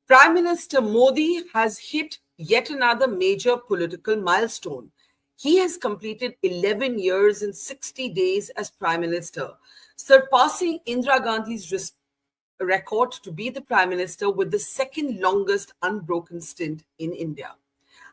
Prime Minister Modi has hit yet another major political milestone. He has completed 11 years and 60 days as Prime Minister, surpassing Indira Gandhi's record to be the Prime Minister with the second longest unbroken stint in India.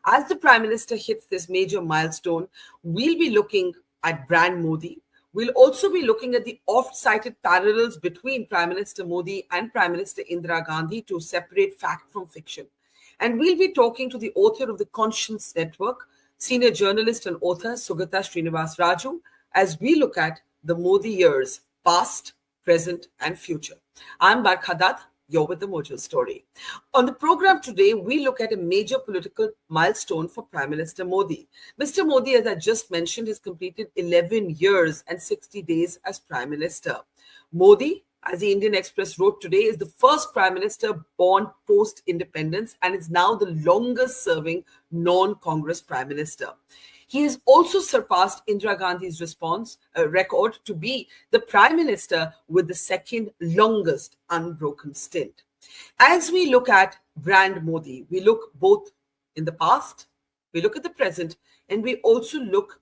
As the Prime Minister hits this major milestone, we'll be looking at brand Modi. We'll also be looking at the oft-cited parallels between Prime Minister Modi and Prime Minister Indira Gandhi to separate fact from fiction. And we'll be talking to the author of the Conscience Network, senior journalist and author Sugata Srinivasaraju, as we look at the Modi years, past, present, and future. I'm Barkha Dutt. You're with the Mojo Story. On the program today, we look at a major political milestone for Prime Minister Modi. Mr. Modi, as I just mentioned, has completed 11 years and 60 days as Prime Minister. Modi, as the Indian Express wrote today, is the first Prime Minister born post-independence and is now the longest-serving non-Congress Prime Minister. He has also surpassed Indira Gandhi's record to be the Prime Minister with the second longest unbroken stint. As we look at brand Modi, we look both in the past, we look at the present, and we also look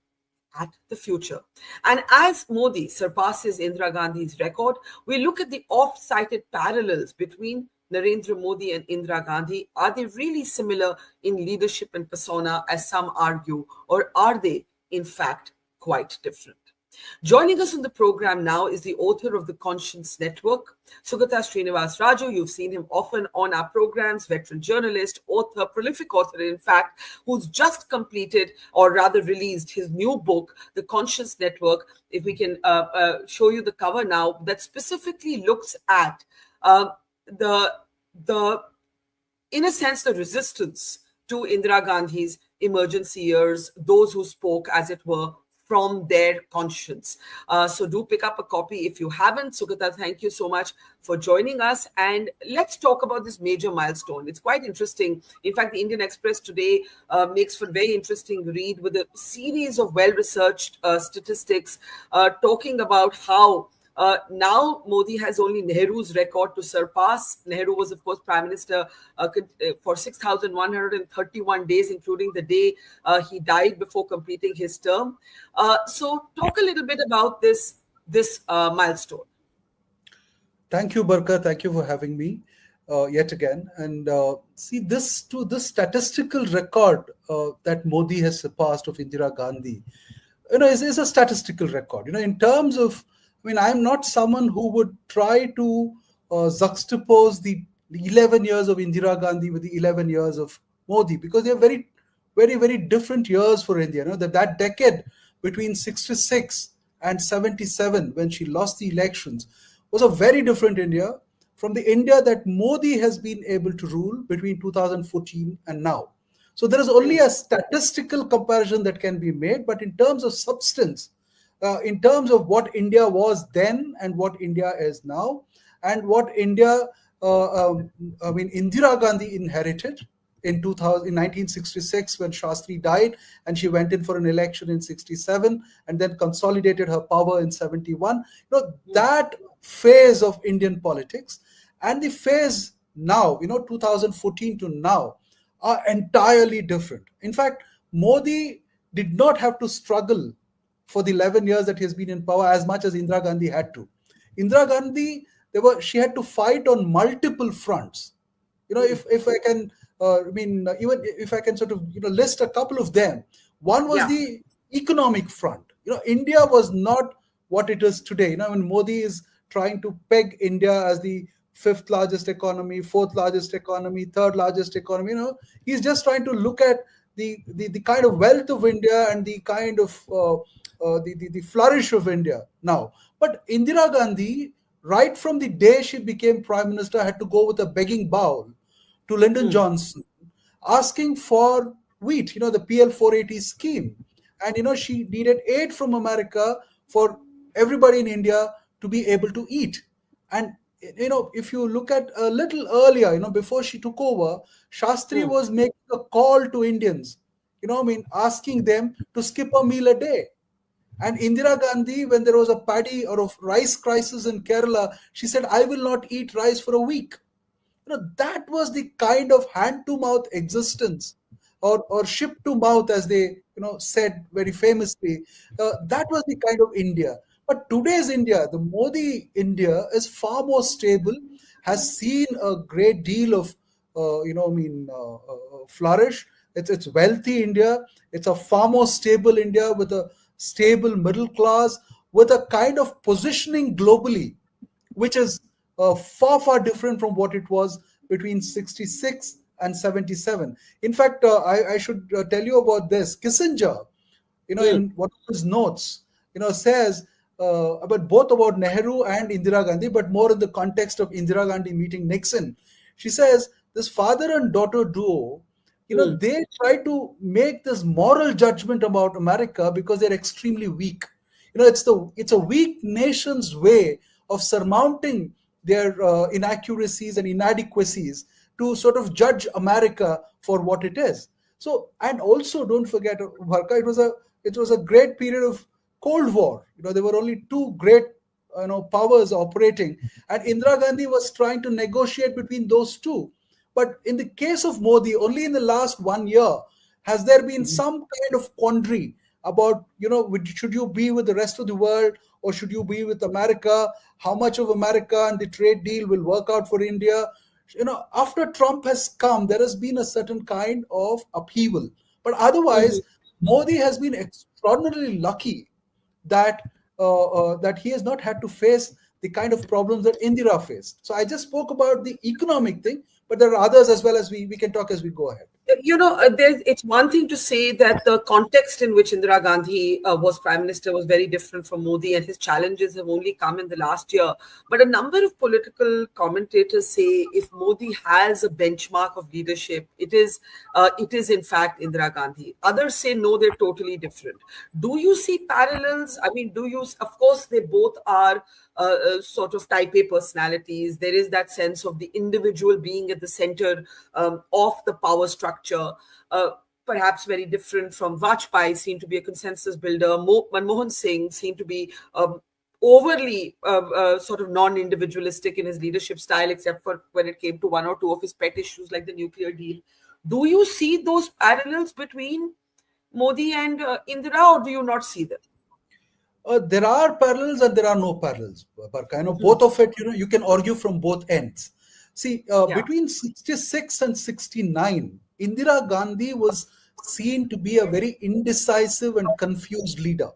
at the future. And as Modi surpasses Indira Gandhi's record, we look at the oft-cited parallels between Narendra Modi and Indira Gandhi. Are they really similar in leadership and persona, as some argue, or are they, in fact, quite different? Joining us on the program now is the author of the Conscience Network, Sugata Srinivasaraju. You've seen him often on our programs, veteran journalist, author, prolific author, in fact, who's just completed, or rather released, his new book, The Conscience Network. If we can show you the cover now, that specifically looks at the in a sense, the resistance to Indira Gandhi's emergency years, those who spoke, as it were, from their conscience. So do pick up a copy if you haven't. Sugata, thank you so much for joining us. And let's talk about this major milestone. It's quite interesting. In fact, the Indian Express today makes for a very interesting read with a series of well-researched statistics talking about how now Modi has only Nehru's record to surpass. Nehru was, of course, Prime Minister for 6,131 days, including the day he died before completing his term. So talk a little bit about this milestone. Thank you, Barkha. Thank you for having me yet again. And see, this statistical record that Modi has surpassed of Indira Gandhi, is a statistical record. In terms of, I'm not someone who would try to juxtapose the 11 years of Indira Gandhi with the 11 years of Modi, because they are very, very, very different years for India. That decade between 66 and 77, when she lost the elections, was a very different India from the India that Modi has been able to rule between 2014 and now. So there is only a statistical comparison that can be made, but in terms of substance, in terms of what India was then and what India is now, and what India, Indira Gandhi inherited in 1966 when Shastri died, and she went in for an election in 67 and then consolidated her power in 71. That phase of Indian politics and the phase now, 2014 to now, are entirely different. In fact, Modi did not have to struggle for the 11 years that he has been in power as much as Indira Gandhi had to. Indira Gandhi, she had to fight on multiple fronts. If I can, even if I can sort of list a couple of them. One was the economic front. India was not what it is today. When Modi is trying to peg India as the fifth largest economy, fourth largest economy, third largest economy, he's just trying to look at the kind of wealth of India and the kind of the flourish of India now. But Indira Gandhi, right from the day she became Prime Minister, had to go with a begging bowl to Lyndon Johnson, asking for wheat, the PL 480 scheme. And, she needed aid from America for everybody in India to be able to eat. And, if you look at a little earlier, before she took over, Shastri was making a call to Indians, asking them to skip a meal a day. And Indira Gandhi, when there was a paddy or a rice crisis in Kerala, she said, I will not eat rice for a week. that was the kind of hand to mouth existence, or ship to mouth, as they said very famously. That was the kind of India. But today's India, the Modi India, is far more stable, has seen a great deal of flourish. It's wealthy India. It's a far more stable India, with a stable middle class, with a kind of positioning globally, which is far different from what it was between 66 and 77. In fact, I should tell you about this. Kissinger, Hmm. in one of his notes, says about both about Nehru and Indira Gandhi, but more in the context of Indira Gandhi meeting Nixon. She says this father and daughter duo, Hmm. they try to make this moral judgment about America because they're extremely weak. It's a weak nation's way of surmounting their inaccuracies and inadequacies to sort of judge America for what it is. So, and also don't forget, Bharka, it was a great period of Cold War. There were only two great powers operating, and Indira Gandhi was trying to negotiate between those two. But in the case of Modi, only in the last 1 year has there been some kind of quandary about, should you be with the rest of the world, or should you be with America? How much of America and the trade deal will work out for India? After Trump has come, there has been a certain kind of upheaval. But otherwise, Modi has been extraordinarily lucky that that he has not had to face the kind of problems that Indira faced. So I just spoke about the economic thing, but there are others as well, as we can talk as we go ahead. It's one thing to say that the context in which Indira Gandhi was prime minister was very different from Modi, and his challenges have only come in the last year. But a number of political commentators say if Modi has a benchmark of leadership, it is in fact Indira Gandhi. Others say no, they're totally different. Do you see parallels? I mean, do you? Of course, they both are sort of type A personalities. There is that sense of the individual being at the center of the power structure. Perhaps very different from Vajpayee, seemed to be a consensus builder. Manmohan Singh seemed to be overly sort of non-individualistic in his leadership style, except for when it came to one or two of his pet issues like the nuclear deal. Do you see those parallels between Modi and Indira, or do you not see them? There are parallels and there are no parallels, Barkha. Hmm. Both of it, you can argue from both ends. See, Yeah. between 66 and 69, Indira Gandhi was seen to be a very indecisive and confused leader,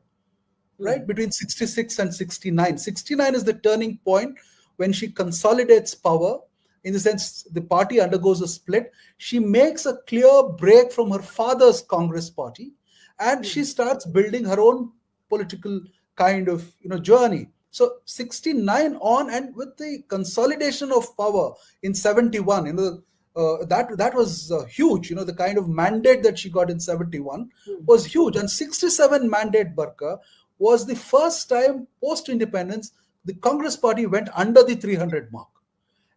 Hmm. right? Between 66 and 69. 69 is the turning point when she consolidates power. In the sense, the party undergoes a split. She makes a clear break from her father's Congress party, and she Hmm. starts building her own political kind of journey. So 69 on, and with the consolidation of power in 71, that was huge. The kind of mandate that she got in 71 Hmm. was huge. And 67 mandate, Barka, was the first time post independence the Congress party went under the 300 mark.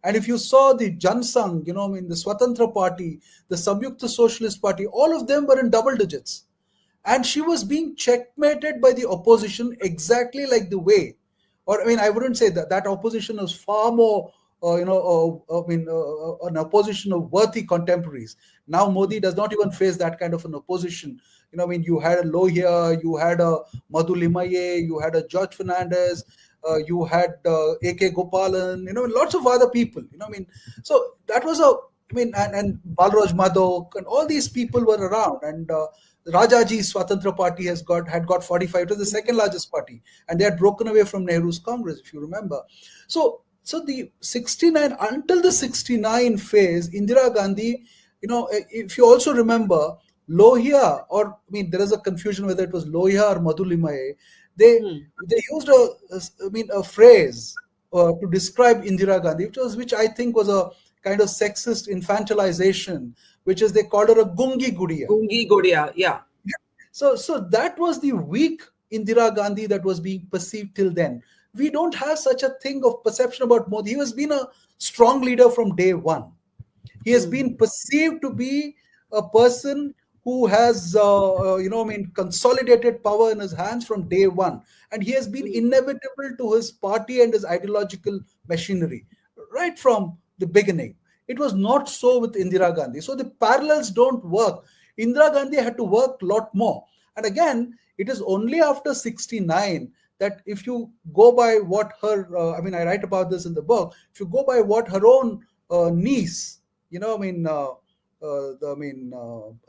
And if you saw the Jansang, the Swatantra Party, the Samyukta Socialist Party, all of them were in double digits. And she was being checkmated by the opposition exactly like the way, or I mean, I wouldn't say that opposition was far more, an opposition of worthy contemporaries. Now Modi does not even face that kind of an opposition. You had a Lohia, you had a Madhu Limaye, you had a George Fernandez, you had A.K. Gopalan, lots of other people. So that was and Balraj Madhok and all these people were around, and Rajaji's Swatantra Party had got 45. It was the second largest party, and they had broken away from Nehru's Congress, if you remember. So the 69, until the 69 phase, Indira Gandhi, if you also remember, Lohia, or I mean, there is a confusion whether it was Lohia or Madhulimaye. They Hmm. they used a phrase to describe Indira Gandhi, which I think was a kind of sexist infantilization, which is they called her a Gungi Gudiya. Gungi Godia, yeah. So that was the weak Indira Gandhi that was being perceived till then. We don't have such a thing of perception about Modi. He has been a strong leader from day one. He has Hmm. been perceived to be a person who has, consolidated power in his hands from day one, and he has been Hmm. inevitable to his party and his ideological machinery right from the beginning. It was not so with Indira Gandhi. So the parallels don't work. Indira Gandhi had to work a lot more. And again, it is only after 69 that if you go by what her, I write about this in the book, if you go by what her own niece,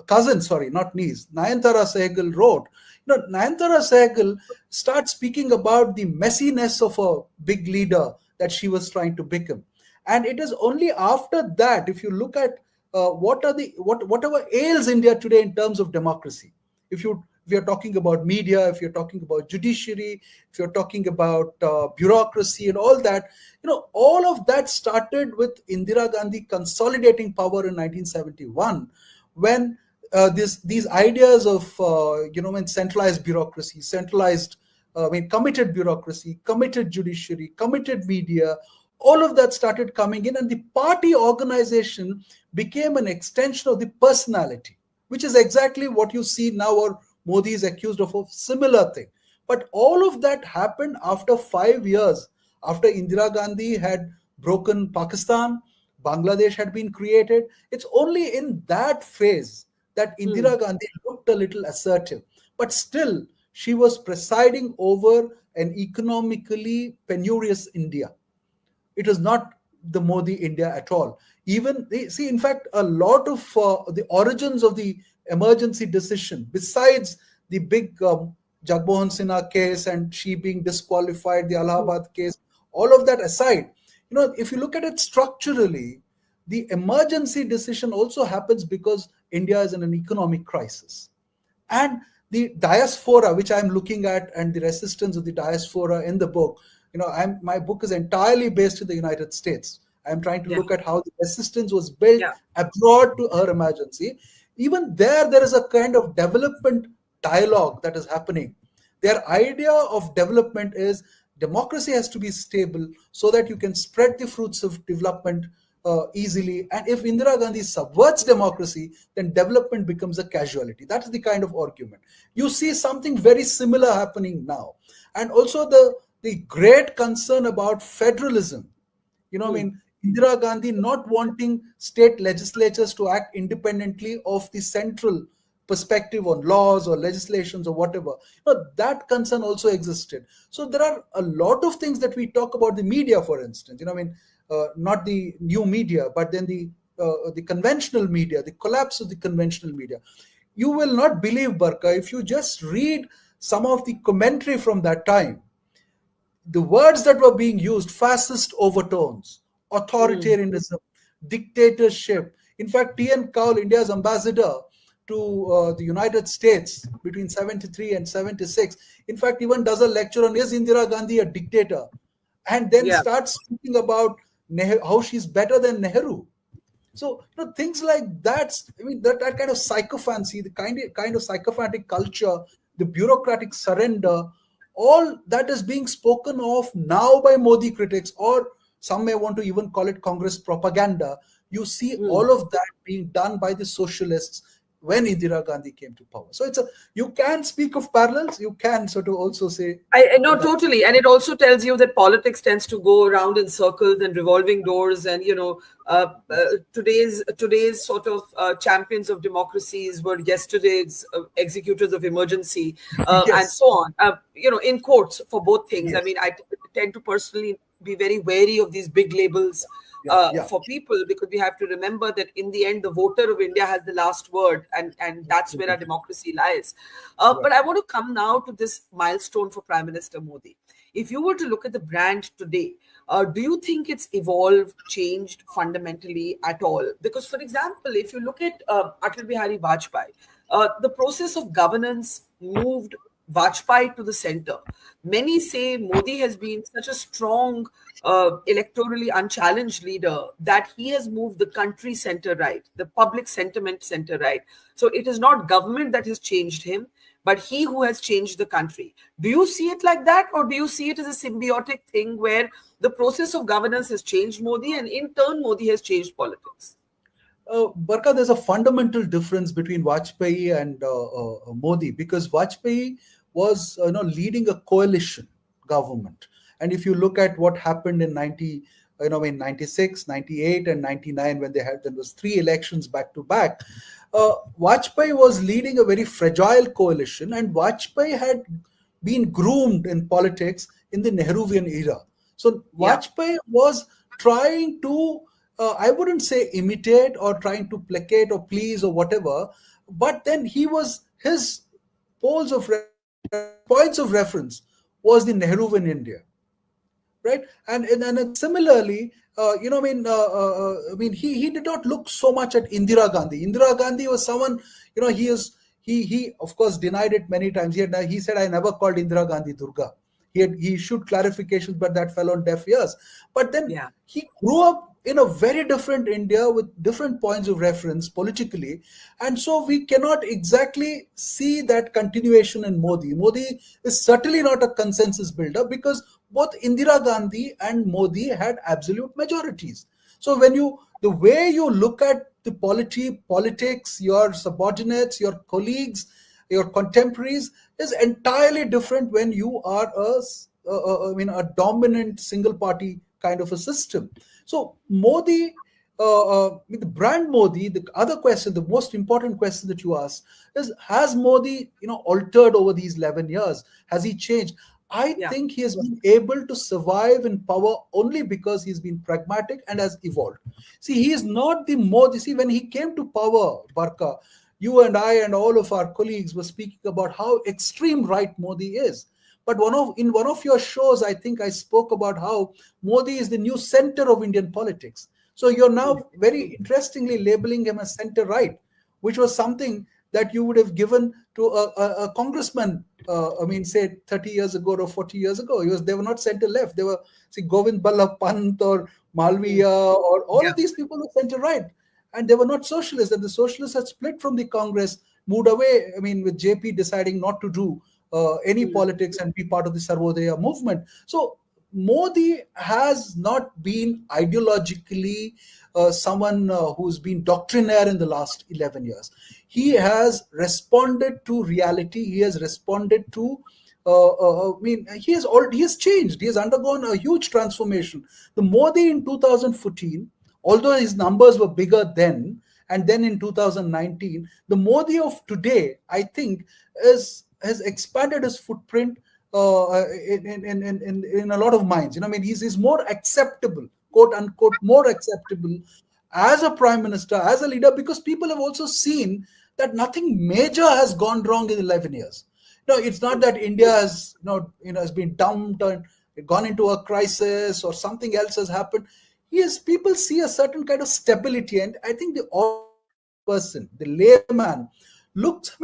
cousin, sorry, not niece, Nayantara Sehgal wrote. Nayantara Sehgal starts speaking about the messiness of a big leader that she was trying to become. And it is only after that, if you look at whatever ails India today in terms of democracy, if you're talking about media, if you're talking about judiciary, if you're talking about bureaucracy and all that, all of that started with Indira Gandhi consolidating power in 1971, when these ideas of when centralized bureaucracy, committed bureaucracy, committed judiciary, committed media, all of that started coming in, and the party organization became an extension of the personality, which is exactly what you see now, or Modi is accused of a similar thing. But all of that happened after 5 years, after Indira Gandhi had broken Pakistan, Bangladesh had been created. It's only in that phase that Hmm. Indira Gandhi looked a little assertive. But still, she was presiding over an economically penurious India. It is not the Modi India at all. Even see, in fact, a lot of the origins of the emergency decision, besides the big Jagmohan Sinha case and she being disqualified, the Allahabad case, all of that aside, if you look at it structurally, the emergency decision also happens because India is in an economic crisis. And the diaspora, which I'm looking at, and the resistance of the diaspora in the book, my book is entirely based in the United States. I'm trying to Yeah. look at how the resistance was built Yeah. abroad to her emergency. Even there is a kind of development dialogue that is happening. Their idea of development is democracy has to be stable so that you can spread the fruits of development easily. And if Indira Gandhi subverts democracy, then development becomes a casualty. That's the kind of argument. You see something very similar happening now. And also the great concern about federalism. Hmm. Indira Gandhi not wanting state legislatures to act independently of the central perspective on laws or legislations or whatever. That concern also existed. So there are a lot of things that we talk about the media, for instance. Not the new media, but then the conventional media, the collapse of the conventional media. You will not believe, Barkha, if you just read some of the commentary from that time, the words that were being used: fascist overtones, Hmm. authoritarianism, dictatorship. In fact, T.N. Cowell, India's ambassador to the United States between 73 and 76, in fact, even does a lecture on, is Indira Gandhi a dictator? And then Yeah. starts speaking about how she's better than Nehru. So things like that. That kind of psychophancy, the kind of psychophantic culture, the bureaucratic surrender, all that is being spoken of now by Modi critics, or some may want to even call it Congress propaganda. You see Hmm. all of that being done by the socialists when Indira Gandhi came to power. So you can speak of parallels. You can sort of also say I know that. totally, and it also tells you that politics tends to go around in circles and revolving doors, and today's sort of champions of democracies were yesterday's executors of emergency, and Yes, so on. In courts for both things. I yes, mean, I tend to personally be very wary of these big labels yeah, yeah, for people, because we have to remember that in the end, the voter of India has the last word, and that's where our absolutely. democracy lies. But Right. I want to come now to this milestone for Prime Minister Modi. If you were to look at the brand today, do you think it's evolved, changed fundamentally at all? Because, for example, if you look at Atal Bihari Vajpayee, the process of governance moved Vajpayee to the center. Many say Modi has been such a strong, electorally unchallenged leader that he has moved the country center right, the public sentiment center right. So it is not government that has changed him, but he who has changed the country. Do you see it like that, or do you see it as a symbiotic thing where the process of governance has changed Modi and in turn Modi has changed politics? Barka, there's a fundamental difference between Vajpayee and Modi, because Vajpayee was leading a coalition government. And if you look at what happened in in 96, 98, and 99, when they had, there was three elections back to back. Vajpayee was leading a very fragile coalition, and Vajpayee had been groomed in politics in the Nehruvian era. So Yeah. Vajpayee was trying to, I wouldn't say imitate or trying to placate or please or whatever, but then his poles of reference, his points of reference was the Nehruvian India, right? And similarly, I mean, he did not look so much at Indira Gandhi. Indira Gandhi was someone, he of course denied it many times. He said, I never called Indira Gandhi Durga. He issued clarifications, but that fell on deaf ears. But then Yeah. he grew up in a very different India with different points of reference politically, and so we cannot exactly see that continuation in Modi. Modi is certainly not a consensus builder, because both Indira Gandhi and Modi had absolute majorities. So the way you look at the politics, your subordinates, your colleagues, your contemporaries, is entirely different when you are a dominant single party kind of a system. So Modi, with the brand Modi, the other question, the most important question that you asked is, has Modi, altered over these 11 years? Has he changed? I Yeah. think he has been able to survive in power only because he's been pragmatic and has evolved. See, he is not the Modi. See, when he came to power, Barkha, you and I and all of our colleagues were speaking about how extreme right Modi is. But in one of your shows, I think I spoke about how Modi is the new center of Indian politics. So you're now very interestingly labeling him as center right, which was something that you would have given to a congressman. I mean, say 30 years ago or 40 years ago, they were not center left. They were, see, Govind Ballabh Pant or Mm. Malviya, or all Yeah. of these people were center right, and they were not socialists. And the socialists had split from the Congress, moved away. I mean, with JP deciding not to do any Mm. politics and be part of the Sarvodaya movement. So Modi has not been ideologically someone who's been doctrinaire in the last 11 years. He has responded to reality. He has responded to. He has changed. He has undergone a huge transformation. The Modi in 2014, although his numbers were bigger then, and then in 2019, the Modi of today, I think, has expanded his footprint in a lot of minds. I mean, he's more acceptable, quote unquote, more acceptable as a prime minister, as a leader, because people have also seen that nothing major has gone wrong in 11 years. It's not that India has, has been dumped and gone into a crisis or something else has happened. Yes, people see a certain kind of stability, and I think the ordinary person, the layman,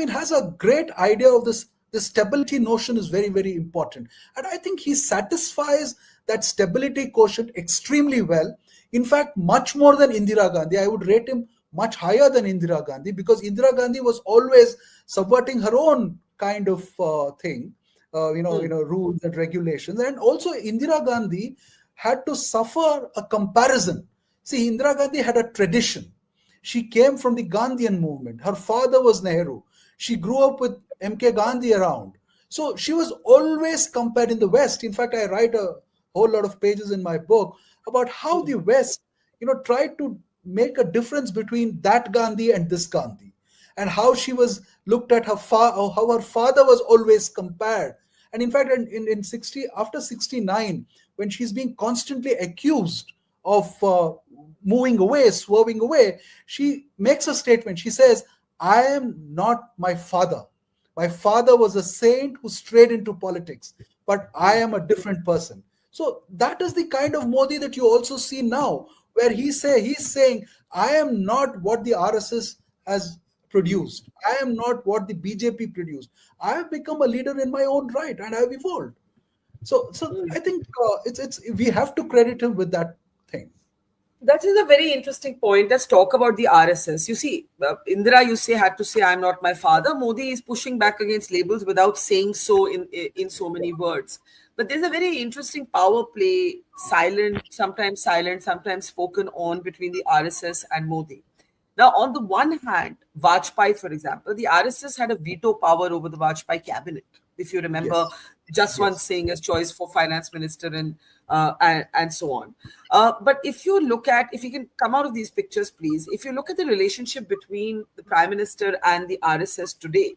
has a great idea of this. The stability notion is very, very important, and I think he satisfies that stability quotient extremely well. In fact, much more than Indira Gandhi. I would rate him much higher than Indira Gandhi, because Indira Gandhi was always subverting her own kind of thing, Mm. rules and regulations. And also, Indira Gandhi had to suffer a comparison. See, Indira Gandhi had a tradition. She came from the Gandhian movement. Her father was Nehru. She grew up with MK Gandhi around. So she was always compared in the West. In fact, I write a whole lot of pages in my book about how the Mm. West, tried to make a difference between that Gandhi and this Gandhi, and how she was looked at, how her father was always compared. And in fact, in 60, after 69, when she's being constantly accused of moving away, swerving away, she makes a statement. She says, I am not my father. My father was a saint who strayed into politics, but I am a different person. So that is the kind of Modi that you also see now, where he's saying, I am not what the RSS has produced. I am not what the BJP produced. I have become a leader in my own right, and I have evolved. So Mm. I think it's we have to credit him with that thing. That is a very interesting point. Let's talk about the RSS. You see, Indira, you say, had to say, "I'm not my father." Modi is pushing back against labels without saying so in so many words. But there's a very interesting power play, silent, sometimes spoken on, between the RSS and Modi. Now, on the one hand, Vajpayee, for example, the RSS had a veto power over the Vajpayee cabinet. If you remember, Yes, Jaswant yes. Singh as choice for finance minister and so on. But if you can come out of these pictures, please, if you look at the relationship between the prime minister and the RSS today,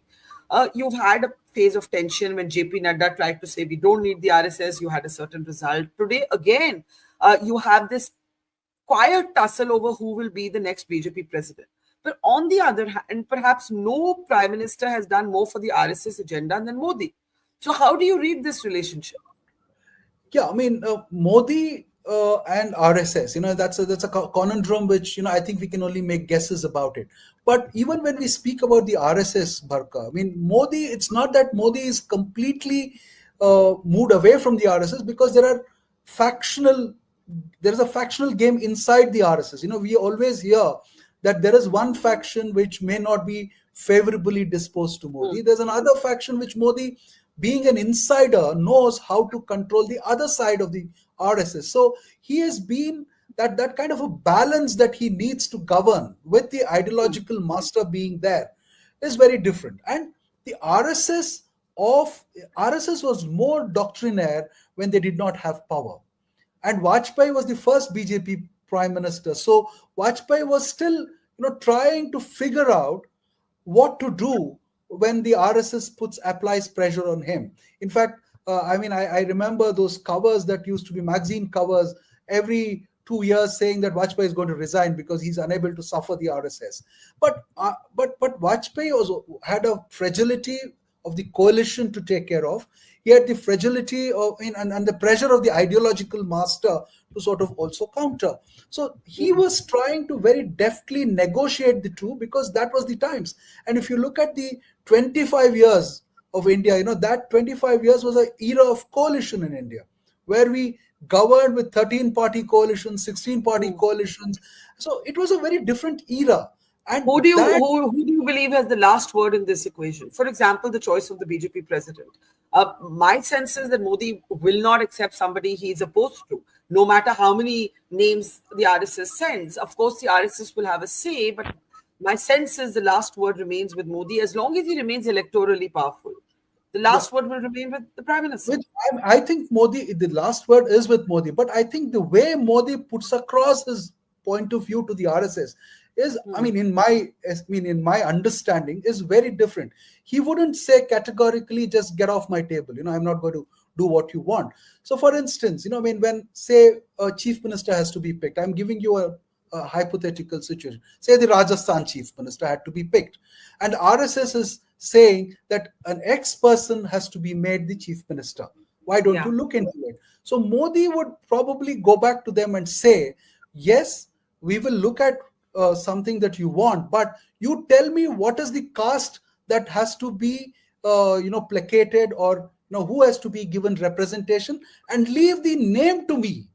you've had a phase of tension when JP Nadda tried to say we don't need the RSS. You had a certain result. Today, again, you have this quiet tussle over who will be the next BJP president. But on the other hand, perhaps no prime minister has done more for the RSS agenda than Modi. So, how do you read this relationship? Yeah, I mean, Modi and RSS, that's a conundrum which I think we can only make guesses about it. But even when we speak about the RSS, Barkha, I mean, Modi, it's not that Modi is completely moved away from the RSS, because factional there is a factional game inside the RSS. We always hear that there is one faction which may not be favorably disposed to Modi. There's another faction which Modi, being an insider, knows how to control the other side of the RSS. So he has been that kind of a balance that he needs to govern, with the ideological master being there, is very different. And the RSS was more doctrinaire when they did not have power, and Vajpayee was the first BJP prime minister. So Vajpayee was still, trying to figure out what to do when the RSS applies pressure on him. In fact, I remember those covers that used to be magazine covers every 2 years, saying that Vajpayee is going to resign because he's unable to suffer the RSS. But Vajpayee also had a fragility of the coalition to take care of. He had the fragility and the pressure of the ideological master to sort of also counter. So he was trying to very deftly negotiate the two, because that was the times. And if you look at the 25 years of India, that 25 years was an era of coalition in India, where we governed with 13 party coalitions, 16 party coalitions. So it was a very different era. And that Who do you believe has the last word in this equation? For example, the choice of the BJP president. My sense is that Modi will not accept somebody he's opposed to, no matter how many names the RSS sends. Of course, the RSS will have a say, but my sense is the last word remains with Modi as long as he remains electorally powerful. The Yeah, last word will remain with the prime minister. which I think Modi, the last word is with Modi, but I think the way Modi puts across his point of view to the RSS is, in my understanding, is very different. He wouldn't say categorically, just get off my table. I'm not going to do what you want. So, for instance, when, say, a chief minister has to be picked, I'm giving you a hypothetical situation. Say the Rajasthan chief minister had to be picked, and RSS is saying that an ex person has to be made the chief minister. Why don't Yeah. you look into it? So Modi would probably go back to them and say, yes, we will look at something that you want, but you tell me what is the caste that has to be, placated, or who has to be given representation, and leave the name to me.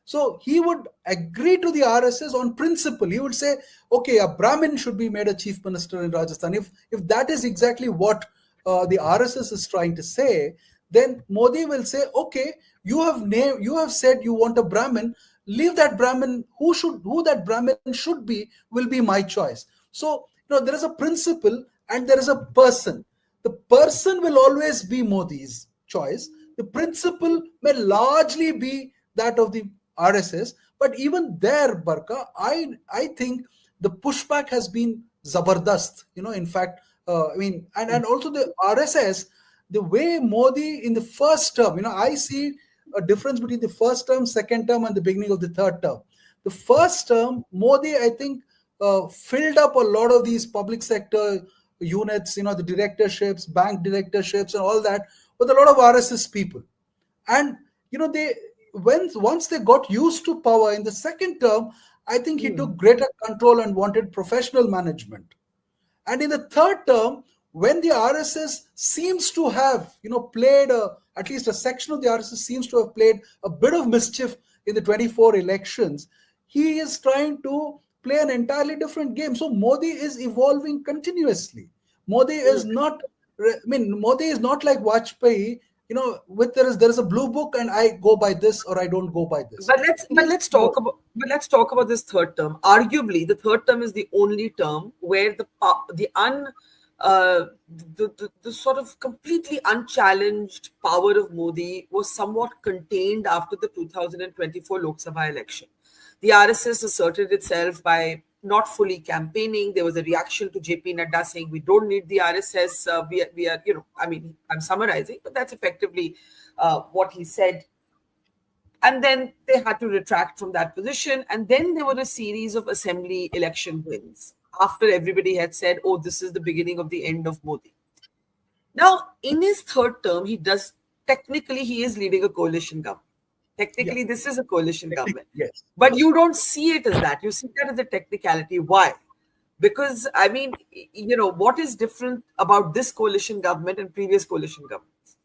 So he would agree to the RSS on principle. He would say, okay, a Brahmin should be made a chief minister in Rajasthan. If that is exactly what the RSS is trying to say, then Modi will say, okay, you have said you want a Brahmin. Leave that Brahmin. Who that Brahmin should be will be my choice. So there is a principle and there is a person. The person will always be Modi's choice. The principle may largely be that of the RSS. But even there, Barka, I think the pushback has been zabardast. In fact, and also the RSS, the way Modi in the first term, I see a difference between the first term, second term, and the beginning of the third term. The first term, Modi, I think, filled up a lot of these public sector units, the directorships, bank directorships, and all that, with a lot of RSS people. And they once they got used to power in the second term, I think he took greater control and wanted professional management. And in the third term, when the RSS seems to have, played at least a section of the RSS seems to have played a bit of mischief in the 24 elections, he is trying to play an entirely different game. So Modi is evolving continuously. Modi is not, Modi is not like Vajpayee with there is a blue book, and I go by this or I don't go by this. He But is no. let's talk about this third term. Arguably, the third term is the only term where uh, the sort of completely unchallenged power of Modi was somewhat contained after the 2024 Lok Sabha election. The RSS asserted itself by not fully campaigning. There was a reaction to JP Nadda saying we don't need the RSS. We are, I mean, I'm summarizing, but that's effectively what he said. And then they had to retract from that position. And then there were a series of assembly election wins after everybody had said, oh, this is the beginning of the end of Modi. Now, in his third term, technically, he is leading a coalition government. Yeah. Technically, this is a coalition government. Yes. But Yes. you don't see it as that. You see that as a technicality. Why? Because, I mean, what is different about this coalition government and previous coalition governments?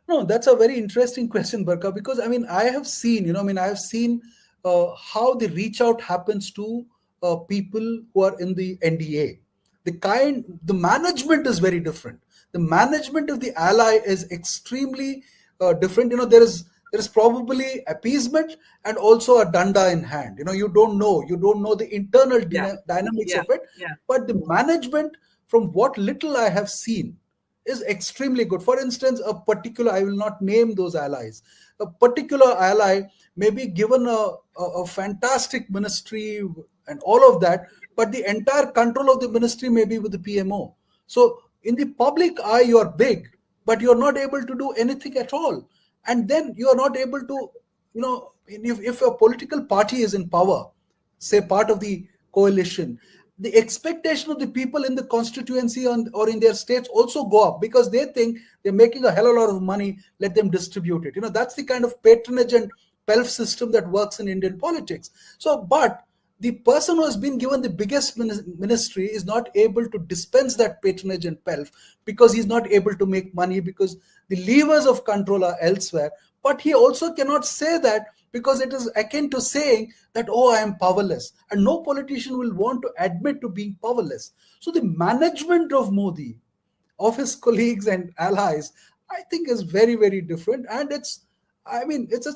No, that's a very interesting question, Barka, because I mean, I have seen, I have seen how the reach out happens to people who are in the NDA. The management is very different. The management of the ally is extremely different. There is probably appeasement and also a danda in hand. You don't know the internal Yeah, dynamics yeah, of it, yeah, but the management, from what little I have seen, is extremely good. For instance, I will not name those allies. A particular ally may be given a fantastic ministry and all of that, but the entire control of the ministry may be with the PMO. So, in the public eye, you are big, but you're not able to do anything at all. And then you are not able to, if a political party is in power, say part of the coalition, the expectation of the people in the constituency or in their states also go up, because they think they're making a hell of a lot of money, let them distribute it. That's the kind of patronage and pelf system that works in Indian politics. So, but the person who has been given the biggest ministry is not able to dispense that patronage and pelf, because he's not able to make money, because the levers of control are elsewhere. But he also cannot say that, because it is akin to saying that, oh, I am powerless. And no politician will want to admit to being powerless. So the management of Modi, of his colleagues and allies, I think is very, very different. And it's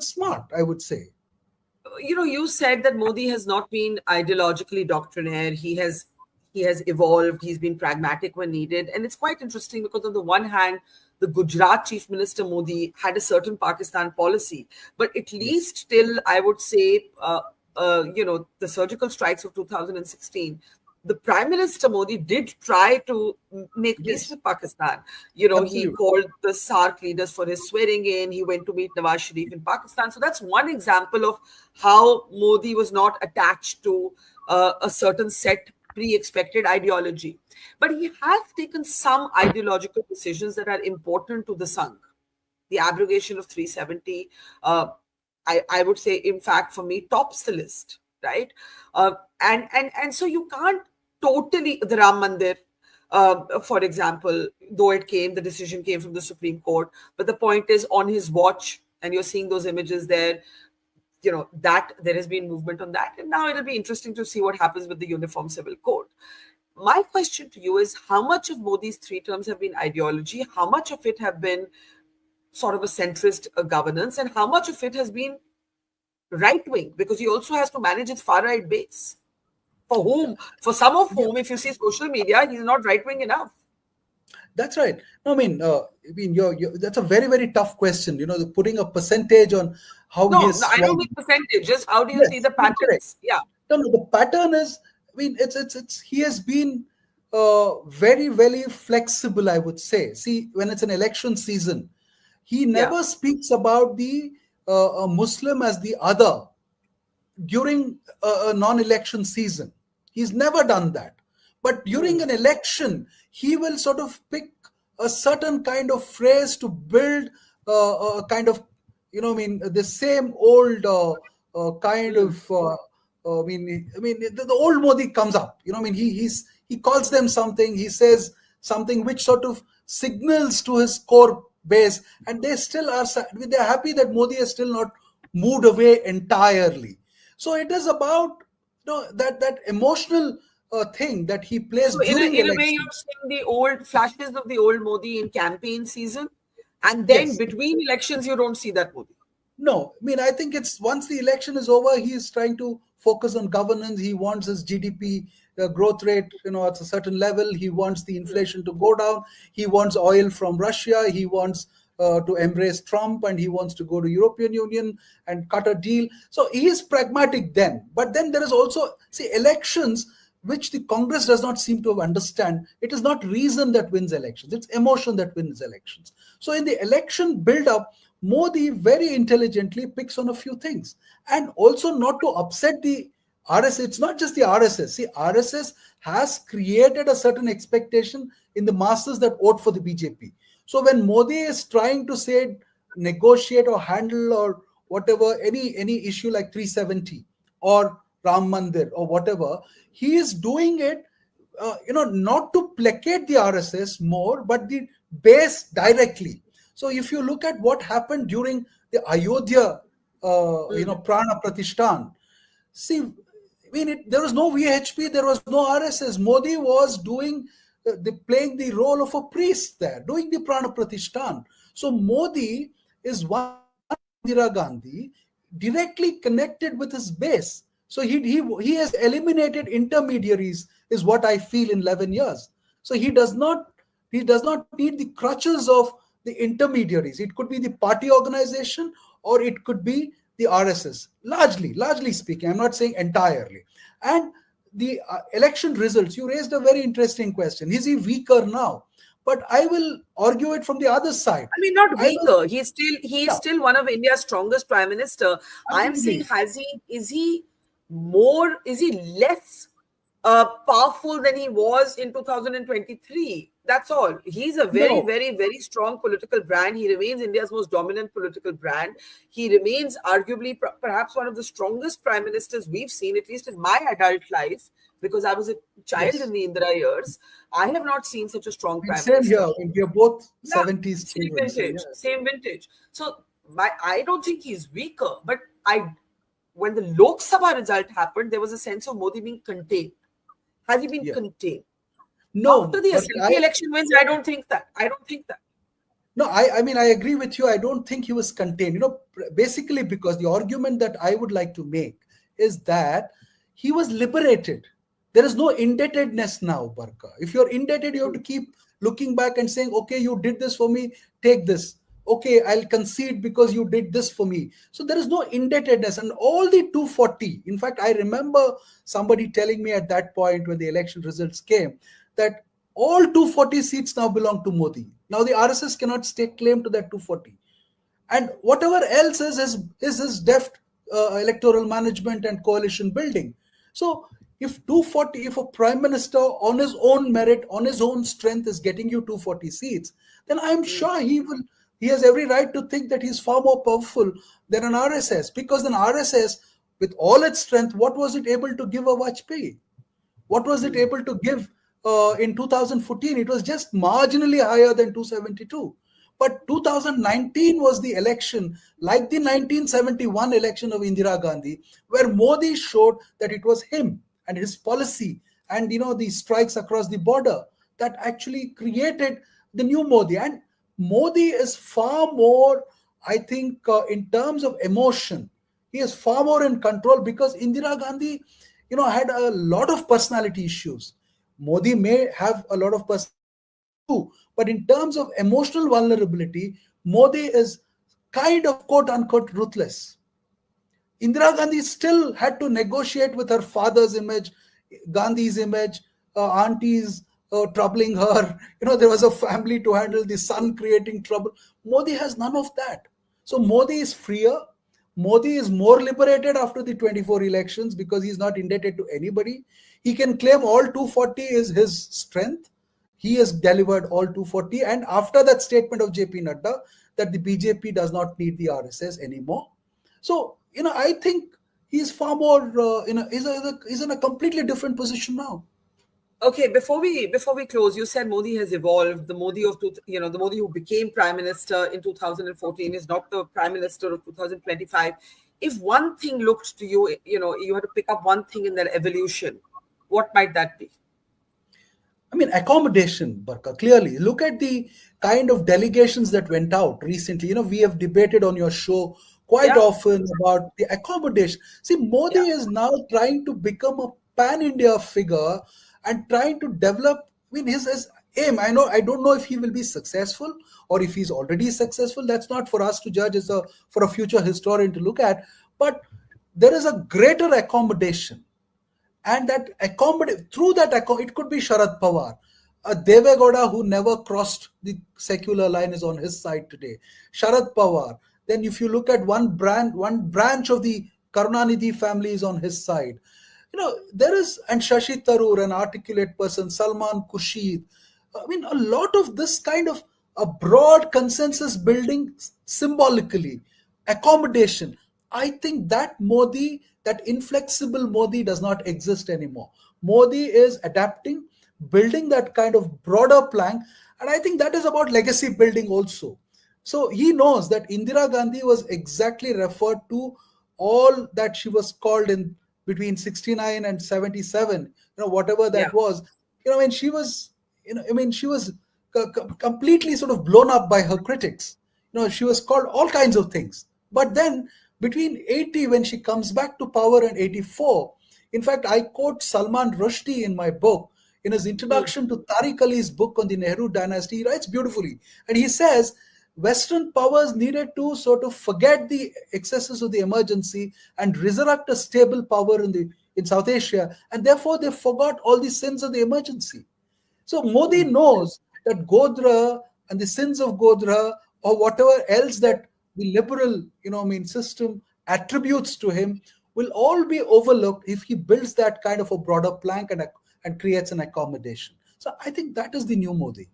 smart, I would say. You said that Modi has not been ideologically doctrinaire. He has evolved. He's been pragmatic when needed, and it's quite interesting because on the one hand, the Gujarat Chief Minister Modi had a certain Pakistan policy, but at Yes. least till I would say, the surgical strikes of 2016. The Prime Minister Modi did try to make peace Yes. with Pakistan. He Absolutely. called the SARC leaders for his swearing in. He went to meet Nawaz Sharif in Pakistan. So that's one example of how Modi was not attached to a certain set pre-expected ideology. But he has taken some ideological decisions that are important to the Sangh. The abrogation of 370, I would say, in fact, for me, tops the list, right? And so you can't totally the Ram Mandir, for example, though the decision came from the Supreme Court, but the point is on his watch, and you're seeing those images there. That there has been movement on that, and now it'll be interesting to see what happens with the Uniform Civil Code. My question to you is, how much of Modi's three terms have been ideology? How much of it have been sort of a centrist governance, and how much of it has been right wing? Because he also has to manage his far right base. For some of Yeah. whom, if you see social media, he's not right wing enough. That's right. No, that's a very, very tough question. Putting a percentage on how he No, is I don't swung. mean percentages. How do you see Yes, the you're correct. patterns? Yeah, No, no, the pattern is, it's he has been very, very flexible, I would say. See, when it's an election season, he yeah. never speaks about the Muslim as the other during a non-election season. He's never done that. But during Hmm. an election, he will sort of pick a certain kind of phrase to build a kind of, the same old kind Hmm. of. The old Modi comes up. He calls them something. He says something which sort of signals to his core base, and they still are. They're happy that Modi has still not moved away entirely. So it is about, that emotional thing that he plays So in a during in a way, you're elections. seeing the old flashes of the old Modi in campaign season, And then Yes. between elections, you don't see that Modi. No, I mean, I think it's once the election is over, he is trying to focus on governance. He wants his GDP growth rate, at a certain level. He wants the inflation to go down. He wants oil from Russia. He wants to embrace Trump, and he wants to go to European Union and cut a deal. So he is pragmatic then. But then there is also, see, elections, which the Congress does not seem to understand. It is not reason that wins elections. It's emotion that wins elections. So in the election build-up, Modi very intelligently picks on a few things, and also not to upset the RSS. It's not just the RSS. See, RSS has created a certain expectation in the masses that vote for the BJP. So when Modi is trying to say negotiate or handle or whatever any issue like 370 or Ram Mandir or whatever, he is doing it not to placate the RSS more, but the base directly. So if you look at what happened during the Ayodhya, Prana Pratishthan, see, there was no VHP, there was no RSS. Modi was doing, playing the role of a priest there, doing the Prana Pratishthan. So Modi is one Indira Gandhi directly connected with his base. So he has eliminated intermediaries, is what I feel in 11 years. So he does not need the crutches of the intermediaries. It could be the party organization or it could be the RSS. Largely speaking, I'm not saying entirely. And the election results, you raised a very interesting question. Is he weaker now? But I will argue it from the other side. I mean, not I will, weaker. He's yeah, still one of India's strongest prime minister. I am saying, absolutely. is he less powerful than he was in 2023? That's all. He's a very, No, very, very strong political brand. He remains India's most dominant political brand. He remains arguably perhaps one of the strongest prime ministers we've seen, at least in my adult life, because I was a child in yes. the Indira years. I have not seen such a strong prime Same minister. here. We are both Yeah, 70s same children. So, yeah. vintage, same vintage. So I don't think he's weaker, but when the Lok Sabha result happened, there was a sense of Modi being contained. Has he been Yeah. contained? After No, the but assembly election wins, I don't think that. I don't think that. no, I mean, I agree with you. I don't think he was contained. Basically, because the argument that I would like to make is that he was liberated. There is no indebtedness now, Barkha. If you're indebted, you have to keep looking back and saying, okay, you did this for me, take this. Okay, I'll concede because you did this for me. So there is no indebtedness. And all the 240, in fact, I remember somebody telling me at that point when the election results came that all 240 seats now belong to Modi. Now the RSS cannot stake claim to that 240. And whatever else is his deft electoral management and coalition building. So if 240, if a prime minister on his own merit, on his own strength is getting you 240 seats, then I'm sure he has every right to think that he's far more powerful than an RSS. Because an RSS, with all its strength, what was it able to give a Vajpayee? What was it able to give in 2014? It was just marginally higher than 272. But 2019 was the election, like the 1971 election of Indira Gandhi, where Modi showed that it was him and his policy and the strikes across the border that actually created the new Modi. And Modi is far more, I think, in terms of emotion, he is far more in control because Indira Gandhi had a lot of personality issues. Modi may have a lot of personality issues too, but in terms of emotional vulnerability, Modi is kind of quote unquote ruthless. Indira Gandhi still had to negotiate with her father's image, Gandhi's image, aunties troubling her. There was a family to handle, the son creating trouble. Modi has none of that. So Modi is freer. Modi is more liberated after the 24 elections because he's not indebted to anybody. He can claim all 240 is his strength. He has delivered all 240. And after that statement of JP Nadda that the BJP does not need the RSS anymore. So, I think he's far more, he's in a completely different position now. Okay, before we close, you said Modi has evolved. The Modi the Modi who became prime minister in 2014 is not the prime minister of 2025. If one thing looked to you, you had to pick up one thing in that evolution, what might that be? I mean, accommodation, Barka, clearly. Look at the kind of delegations that went out recently. We have debated on your show quite Yeah, often about the accommodation. See, Modi yeah, is now trying to become a pan India figure and trying to develop. I mean, his aim. I don't know if he will be successful or if he's already successful. That's not for us to judge. It's for a future historian to look at. But there is a greater accommodation, and that accommodate through that it could be Sharad Pawar, a Devegowda who never crossed the secular line is on his side today. Sharad Pawar. Then if you look at one branch of the Karunanidhi family is on his side. There is, and Shashi Tharoor, an articulate person, Salman Khurshid. I mean, a lot of this kind of a broad consensus building symbolically, accommodation. I think that Modi, that inflexible Modi does not exist anymore. Modi is adapting, building that kind of broader plank, and I think that is about legacy building also. So he knows that Indira Gandhi was exactly referred to all that she was called in between 69 and 77, whatever yeah. that was, when she was, I mean, she was completely sort of blown up by her critics. She was called all kinds of things. But then between 80, when she comes back to power, and 84, in fact, I quote Salman Rushdie in my book. In his Mm, introduction to Tariq Ali's book on the Nehru dynasty, he writes beautifully. And he says, Western powers needed to sort of forget the excesses of the emergency and resurrect a stable power in South Asia, and therefore they forgot all the sins of the emergency. So Modi mm. knows that Godhra and the sins of Godhra, or whatever else that the liberal, system attributes to him, will all be overlooked if he builds that kind of a broader plank and creates an accommodation. So I think that is the new Modi.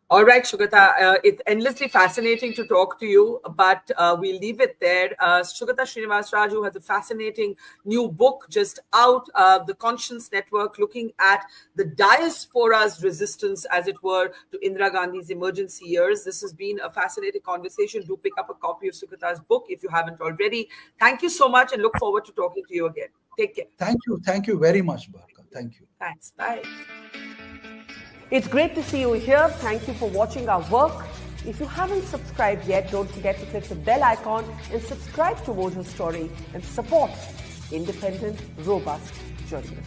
All right, Sugata, it's endlessly fascinating to talk to you, but we'll leave it there. Sugata Srinivasaraju has a fascinating new book just out, The Conscience Network, looking at the diaspora's resistance, as it were, to Indira Gandhi's emergency years. This has been a fascinating conversation. Do pick up a copy of Sugata's book if you haven't already. Thank you so much and look forward to talking to you again. Take care. Thank you very much, Barkha. Thank you. Thanks. Bye. It's great to see you here. Thank you for watching our work. If you haven't subscribed yet, don't forget to click the bell icon and subscribe to Vote Her Story and support independent, robust journalism.